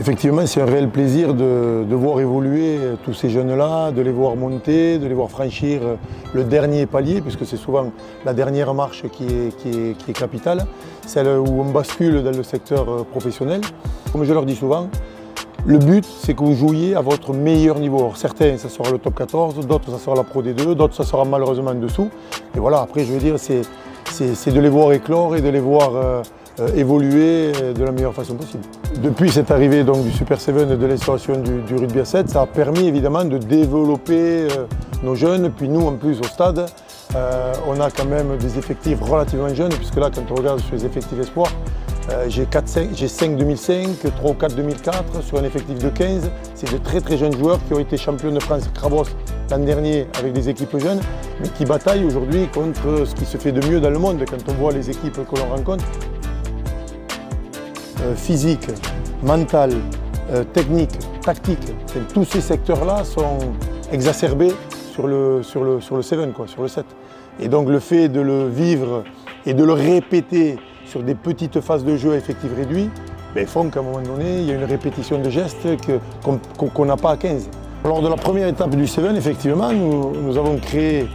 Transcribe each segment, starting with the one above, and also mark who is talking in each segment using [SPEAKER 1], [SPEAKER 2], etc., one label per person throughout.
[SPEAKER 1] Effectivement, c'est un réel plaisir de voir évoluer tous ces jeunes-là, de les voir monter, de les voir franchir le dernier palier, puisque c'est souvent la dernière marche qui est capitale, celle où on bascule dans le secteur professionnel. Comme je leur dis souvent, le but, c'est que vous jouiez à votre meilleur niveau. Alors, certains, ça sera le top 14, d'autres, ça sera la Pro D2, d'autres, ça sera malheureusement en dessous. Et voilà, après, je veux dire, c'est de les voir éclore et de les voir évoluer de la meilleure façon possible. Depuis cette arrivée donc, du Super 7 et de l'instauration du rugby à 7, ça a permis évidemment de développer nos jeunes. Puis nous, en plus, au stade, on a quand même des effectifs relativement jeunes, puisque là, quand on regarde sur les effectifs espoirs, j'ai 5 2005, 3 ou 4 2004 sur un effectif de 15. C'est de très très jeunes joueurs qui ont été champions de France Crabos l'an dernier avec des équipes jeunes, mais qui bataillent aujourd'hui contre ce qui se fait de mieux dans le monde quand on voit les équipes que l'on rencontre. Physique, mental, technique, tactique, tous ces secteurs-là sont exacerbés sur le 7, sur le 7. Et donc le fait de le vivre et de le répéter sur des petites phases de jeu à effectif réduit, font qu'à un moment donné, il y a une répétition de gestes qu'on n'a pas à 15. Lors de la première étape du 7, effectivement, nous avons créé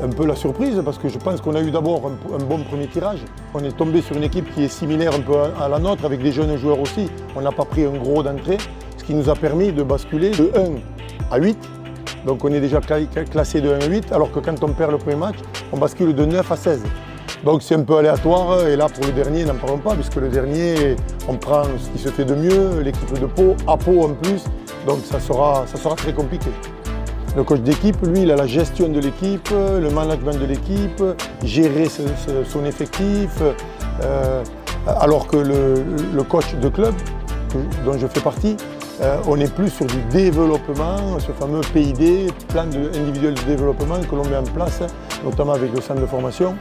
[SPEAKER 1] un peu la surprise parce que je pense qu'on a eu d'abord un bon premier tirage. On est tombé sur une équipe qui est similaire un peu à la nôtre avec des jeunes joueurs aussi. On n'a pas pris un gros d'entrée, ce qui nous a permis de basculer de 1 à 8. Donc on est déjà classé de 1 à 8, alors que quand on perd le premier match, on bascule de 9 à 16. Donc c'est un peu aléatoire et là pour le dernier, n'en parlons pas puisque le dernier, on prend ce qui se fait de mieux, l'équipe de Pau, à Pau en plus, donc ça sera très compliqué. Le coach d'équipe, lui, il a la gestion de l'équipe, le management de l'équipe, gérer son effectif, alors que le coach de club, dont je fais partie, on est plus sur du développement, ce fameux PID, plan individuel de développement que l'on met en place, notamment avec le centre de formation,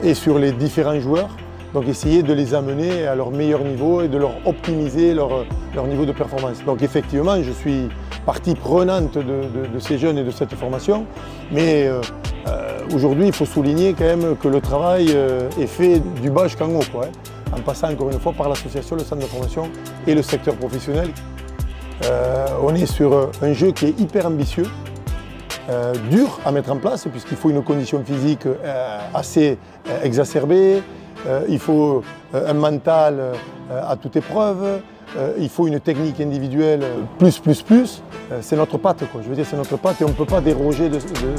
[SPEAKER 1] et sur les différents joueurs. Donc essayer de les amener à leur meilleur niveau et de leur optimiser leur niveau de performance. Donc effectivement, je suis partie prenante de ces jeunes et de cette formation, mais aujourd'hui, il faut souligner quand même que le travail est fait du bas jusqu'en haut, en passant encore une fois par l'association, le centre de formation et le secteur professionnel. On est sur un jeu qui est hyper ambitieux, dur à mettre en place, puisqu'il faut une condition physique assez exacerbée, il faut un mental à toute épreuve, il faut une technique individuelle plus. C'est notre patte, Je veux dire, c'est notre patte et on ne peut pas déroger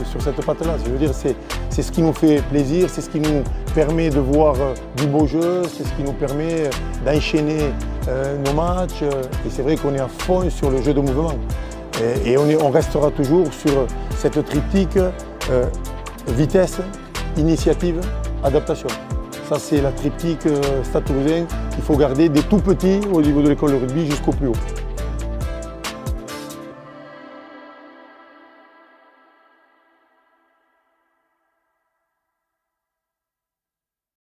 [SPEAKER 1] sur cette patte-là. Je veux dire, c'est ce qui nous fait plaisir, c'est ce qui nous permet de voir du beau jeu, c'est ce qui nous permet d'enchaîner nos matchs. Et c'est vrai qu'on est à fond sur le jeu de mouvement. Et on restera toujours sur cette triptyque vitesse, initiative, adaptation. Ça, c'est la triptyque Stade Toulousain qu'il faut garder des tout petits au niveau de l'école de rugby jusqu'au plus haut.